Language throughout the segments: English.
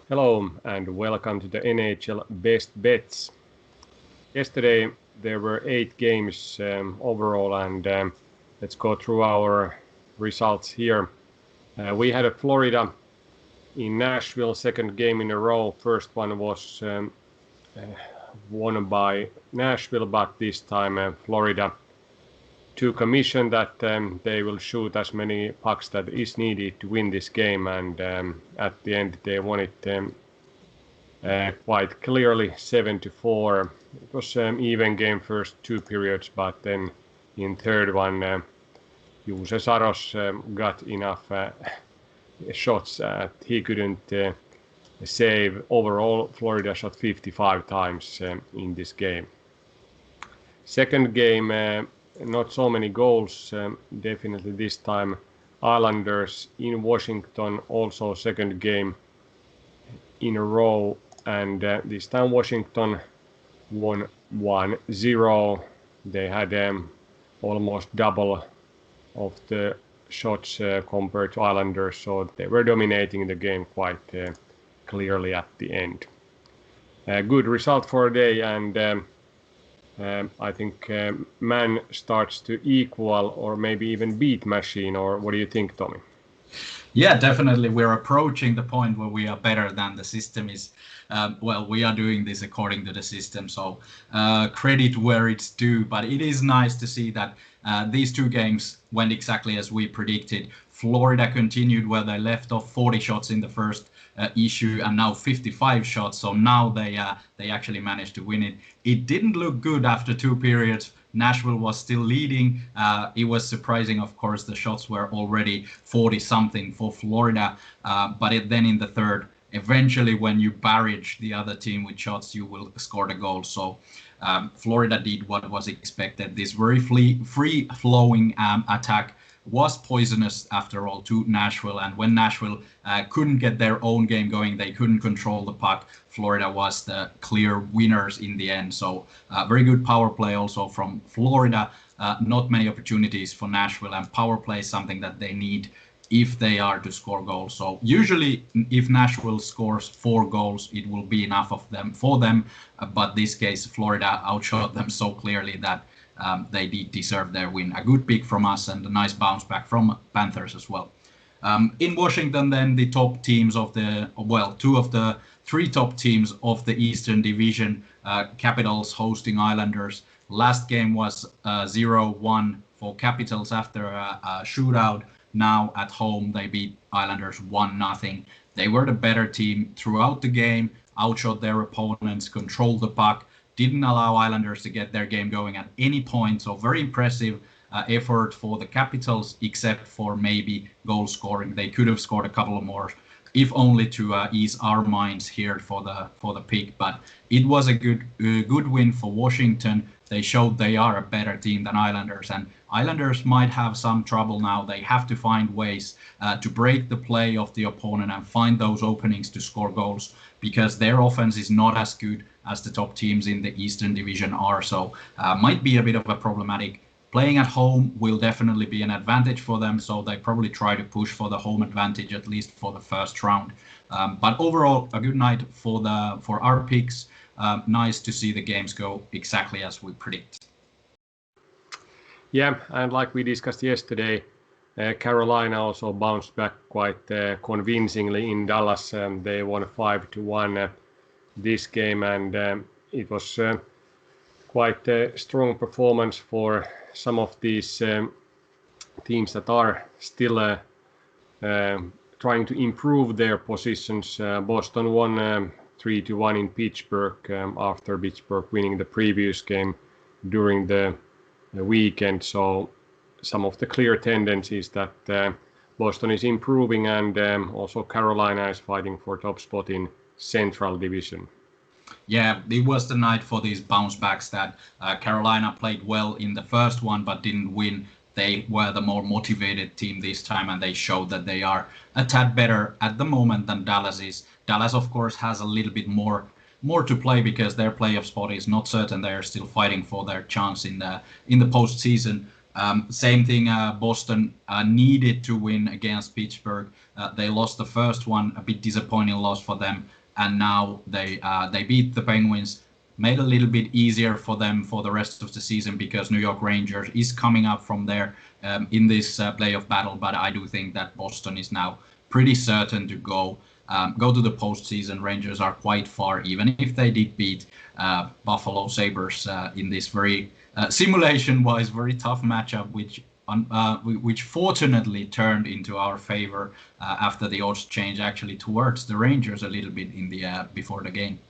Hello and welcome to the NHL Best Bets. Yesterday there were 8 games overall, and let's go through our results here. We had a Florida in Nashville, second game in a row. First one was won by Nashville, but this time Florida took a mission that they will shoot as many pucks that is needed to win this game, and at the end they won it quite clearly 7-4. It was an even game first 2 periods, but then in third one Juuse Saros got enough shots that he couldn't save. Overall Florida shot 55 times in this game. Second game, not so many goals, definitely this time. Islanders in Washington, also second game in a row, and this time Washington won 1-0. They had almost double of the shots compared to Islanders, so they were dominating the game quite clearly at the end. Good result for a day, and I think man starts to equal or maybe even beat machine, or what do you think, Tommy? Yeah, definitely. We're approaching the point where we are better than the system is. We are doing this according to the system, so credit where it's due. But it is nice to see that these 2 games went exactly as we predicted. Florida continued where they left off, 40 shots in the first issue and now 55 shots. So now they actually managed to win it. It didn't look good after 2 periods. Nashville was still leading. It was surprising, of course, the shots were already 40-something for Florida. But then in the third, eventually when you barrage the other team with shots, you will score the goal. So Florida did what was expected. This very free-flowing attack was poisonous after all to Nashville, and when Nashville couldn't get their own game going, they couldn't control the puck. Florida was the clear winners in the end. So very good power play also from Florida. Not many opportunities for Nashville, and power play is something that they need if they are to score goals. So usually if Nashville scores 4 goals, it will be enough of them for them. But this case, Florida outshot them so clearly that they did deserve their win. A good pick from us and a nice bounce back from Panthers as well. In Washington, then the top teams of 2 of the 3 top teams of the Eastern Division, Capitals hosting Islanders. Last game was 0-1 for Capitals after a shootout. Now at home, they beat Islanders 1-0. They were the better team throughout the game, outshot their opponents, controlled the puck, didn't allow Islanders to get their game going at any point. So very impressive effort for the Capitals, except for maybe goal scoring. They could have scored a couple of more, if only to ease our minds here for the pick. But it was a good win for Washington. They showed they are a better team than Islanders, and Islanders might have some trouble now. They have to find ways to break the play of the opponent and find those openings to score goals, because their offense is not as good as the top teams in the Eastern Division are. So might be a bit of a problematic. Playing at home will definitely be an advantage for them, so they probably try to push for the home advantage, at least for the first round. But overall, a good night for our picks. Nice to see the games go exactly as we predict. Yeah, and like we discussed yesterday, Carolina also bounced back quite convincingly in Dallas. They won 5-1 this game, and it was quite a strong performance for some of these teams that are still trying to improve their positions. Boston won 3-1 in Pittsburgh after Pittsburgh winning the previous game during the weekend. So some of the clear tendencies that Boston is improving, and also Carolina is fighting for top spot in Central Division. Yeah, it was the night for these bounce backs that Carolina played well in the first one but didn't win. They were the more motivated team this time, and they showed that they are a tad better at the moment than Dallas is. Dallas, of course, has a little bit more to play because their playoff spot is not certain. They are still fighting for their chance in the postseason. Same thing, Boston needed to win against Pittsburgh. They lost the first one, a bit disappointing loss for them, and now they beat the Penguins, made a little bit easier for them for the rest of the season because New York Rangers is coming up from there in this playoff battle. But I do think that Boston is now pretty certain to go to the postseason. Rangers are quite far, even if they did beat Buffalo Sabres in this very simulation-wise very tough matchup, which fortunately turned into our favor after the odds change actually towards the Rangers a little bit in the before the game.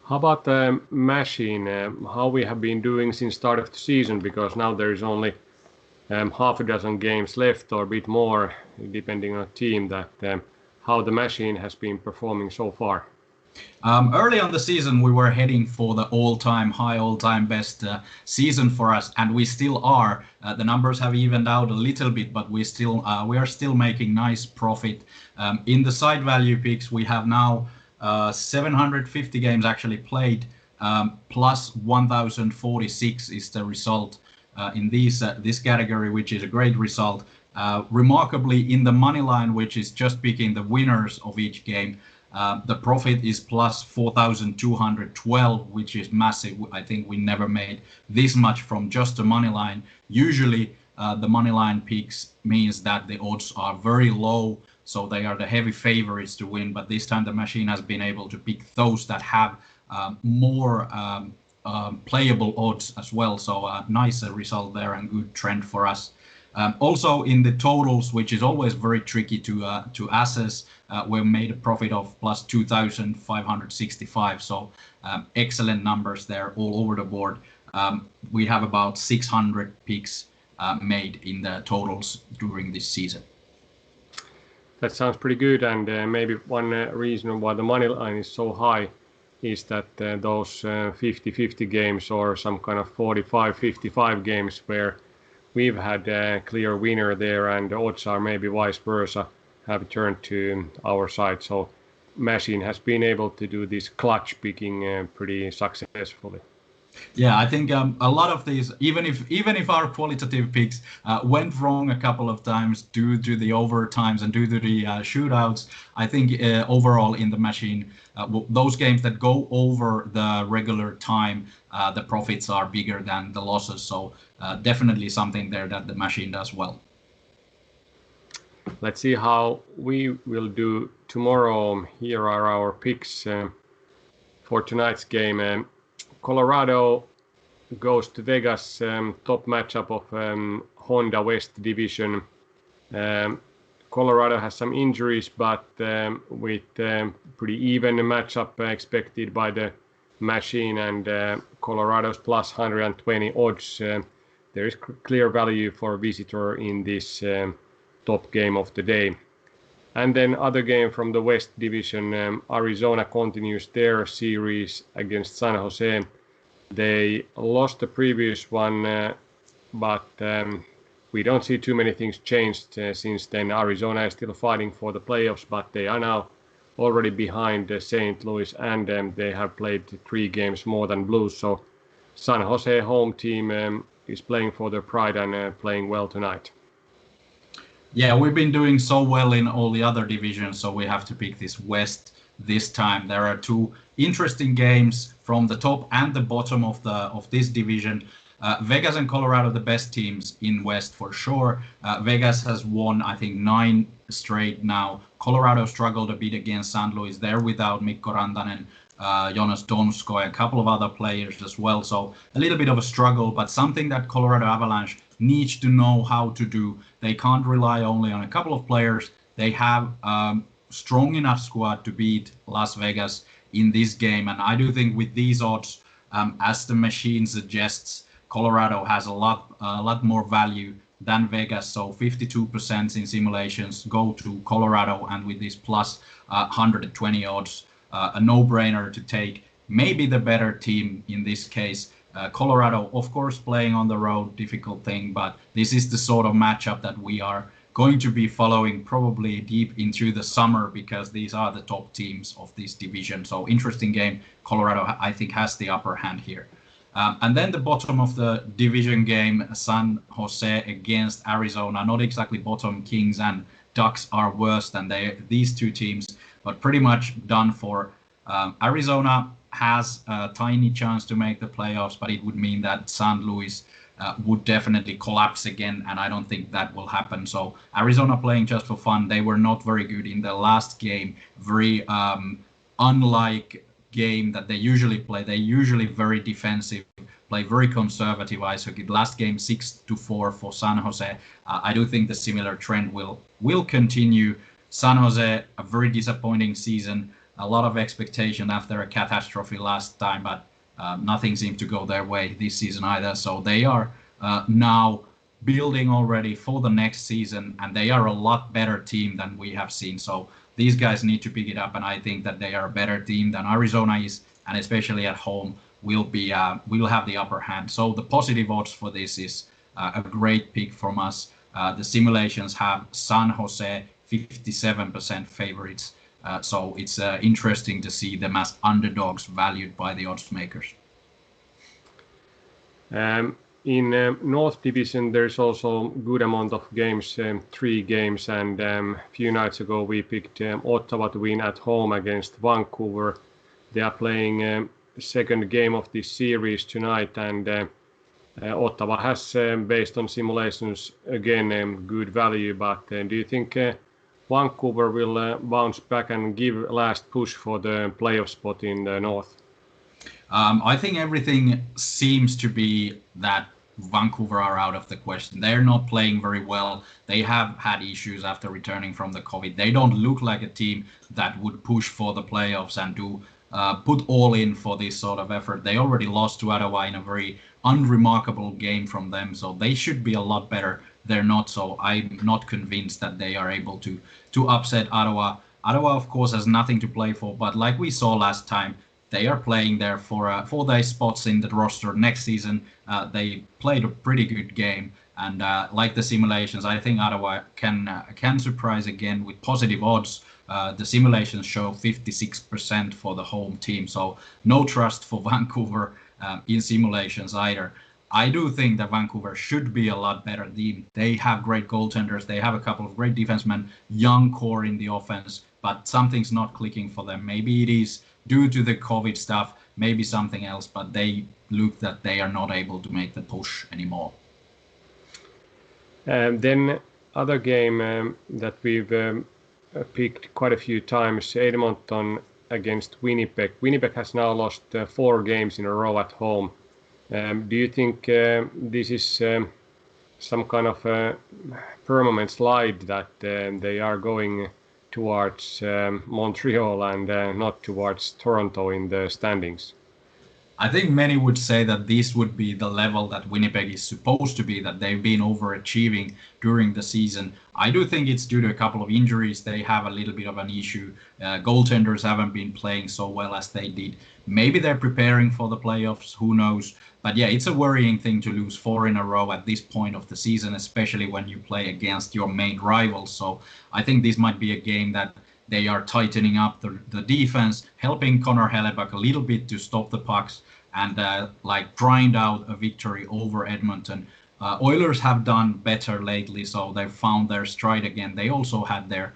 How about the machine? How we have been doing since start of the season? Because now there is only half a dozen games left or a bit more, depending on the team. How the machine has been performing so far. Early on the season, we were heading for the all-time high, all-time best season for us, and we still are. The numbers have evened out a little bit, but we are still making nice profit. In the side value picks, we have now 750 games actually played, plus 1,046 is the result in this category, which is a great result. Remarkably, in the money line, which is just picking the winners of each game, the profit is plus 4,212, which is massive. I think we never made this much from just the money line. Usually, the money line picks means that the odds are very low, so they are the heavy favorites to win. But this time, the machine has been able to pick those that have more playable odds as well. So a nice result there and good trend for us. Also in the totals, which is always very tricky to assess, we made a profit of plus 2,565. So excellent numbers there all over the board. We have about 600 picks made in the totals during this season. That sounds pretty good. And maybe one reason why the money line is so high is that those 50-50 games or some kind of 45-55 games where we've had a clear winner there, and the odds are maybe vice versa, have turned to our side. So machine has been able to do this clutch picking pretty successfully. Yeah, I think a lot of these, even if our qualitative picks went wrong a couple of times due to the overtimes and due to the shootouts, I think overall in the machine, those games that go over the regular time, the profits are bigger than the losses. So definitely something there that the machine does well. Let's see how we will do tomorrow. Here are our picks for tonight's game. Colorado goes to Vegas, top matchup of Honda West Division. Colorado has some injuries, but with pretty even matchup expected by the machine, and Colorado's plus 120 odds. There is clear value for a visitor in this top game of the day. And then other game from the West Division, Arizona continues their series against San Jose. They lost the previous one, but we don't see too many things changed since then. Arizona is still fighting for the playoffs, but they are now already behind St. Louis, and they have played 3 games more than Blues. So San Jose home team is playing for their pride and playing well tonight. Yeah, we've been doing so well in all the other divisions, so we have to pick this West this time. There are 2 interesting games from the top and the bottom of this division. Vegas and Colorado, the best teams in West for sure. Vegas has won, I think, 9 straight now. Colorado struggled a bit against St. Louis. They're without Mikko Rantanen, Jonas Donskoi, a couple of other players as well. So a little bit of a struggle, but something that Colorado Avalanche needs to know how to do. They can't rely only on a couple of players. They have strong enough squad to beat Las Vegas in this game. And I do think with these odds, as the machine suggests, Colorado has a lot more value than Vegas. So 52% in simulations go to Colorado, and with this plus 120 odds, a no-brainer to take. Maybe the better team in this case. Colorado, of course, playing on the road, difficult thing, but this is the sort of matchup that we are going to be following probably deep into the summer, because these are the top teams of this division. So interesting game. Colorado, I think, has the upper hand here. And then the bottom of the division game, San Jose against Arizona. Not exactly bottom. Kings and Ducks are worse than these two teams, but pretty much done for. Arizona has a tiny chance to make the playoffs, but it would mean that St. Louis would definitely collapse again, and I don't think that will happen. So Arizona playing just for fun. They were not very good in the last game. Very unlike game that they usually play. They usually very defensive, play very conservative ice hockey. Last game 6-4 for San Jose. I do think the similar trend will continue. San Jose, a very disappointing season. A lot of expectation after a catastrophe last time, but nothing seemed to go their way this season either. So they are now building already for the next season, and they are a lot better team than we have seen. So these guys need to pick it up, and I think that they are a better team than Arizona is, and especially at home will have the upper hand. So the positive odds for this is a great pick from us. The simulations have San Jose 57% favorites. So it's interesting to see them as underdogs valued by the odds makers. In North Division, there's also good amount of games, 3 games, and a few nights ago we picked Ottawa to win at home against Vancouver. They are playing second game of this series tonight, and Ottawa has, based on simulations, again good value. But do you think Vancouver will bounce back and give last push for the playoff spot in the North? I think everything seems to be that Vancouver are out of the question. They're not playing very well. They have had issues after returning from the COVID. They don't look like a team that would push for the playoffs and do put all in for this sort of effort. They already lost to Ottawa in a very unremarkable game from them, so they should be a lot better. They're not, so I'm not convinced that they are able to upset Ottawa. Ottawa, of course, has nothing to play for, but like we saw last time, they are playing there for their spots in the roster next season. They played a pretty good game, and like the simulations, I think Ottawa can surprise again with positive odds. The simulations show 56% for the home team, so no trust for Vancouver in simulations either. I do think that Vancouver should be a lot better team. They have great goaltenders. They have a couple of great defensemen, young core in the offense, but something's not clicking for them. Maybe it is due to the COVID stuff, maybe something else, but they look that they are not able to make the push anymore. Then other game that we've picked quite a few times, Edmonton against Winnipeg. Winnipeg has now lost 4 games in a row at home. Do you think this is some kind of permanent slide that they are going towards Montreal and not towards Toronto in the standings? I think many would say that this would be the level that Winnipeg is supposed to be, that they've been overachieving during the season. I do think it's due to a couple of injuries. They have a little bit of an issue. Goaltenders haven't been playing so well as they did. Maybe they're preparing for the playoffs, who knows? But yeah, it's a worrying thing to lose 4 in a row at this point of the season, especially when you play against your main rivals. So I think this might be a game that they are tightening up the defense, helping Connor Hellebuyck a little bit to stop the pucks and like grind out a victory over Edmonton. Oilers have done better lately, so they've found their stride again. They also had their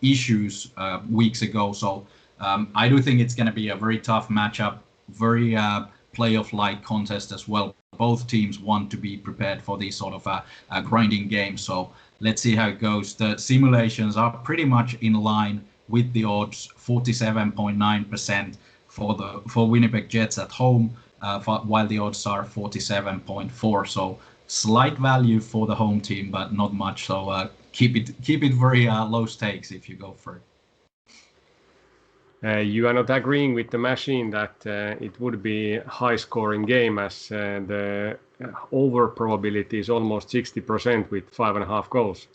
issues weeks ago, so I do think it's going to be a very tough matchup, very playoff-like contest as well. Both teams want to be prepared for these sort of grinding games, so let's see how it goes. The simulations are pretty much in line with the odds, 47.9% for Winnipeg Jets at home, while the odds are 47.4. So slight value for the home team, but not much. So keep it very low stakes if you go for it. You are not agreeing with the machine that it would be a high-scoring game, as the over probability is almost 60% with 5.5 goals.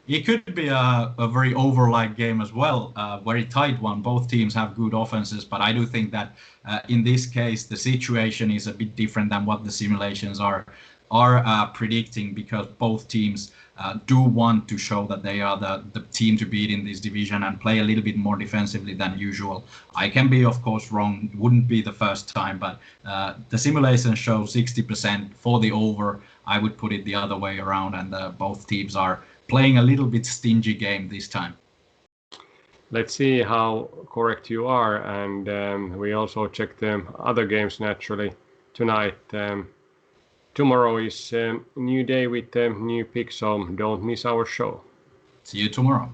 It could be a very over-like game as well, very tight one. Both teams have good offenses, but I do think that in this case, the situation is a bit different than what the simulations are are predicting, because both teams do want to show that they are the team to beat in this division and play a little bit more defensively than usual. I can be, of course, wrong. Wouldn't be the first time, but the simulation shows 60% for the over. I would put it the other way around, and both teams are playing a little bit stingy game this time. Let's see how correct you are, and we also check the other games naturally tonight. Tomorrow is a new day with new picks, so don't miss our show. See you tomorrow.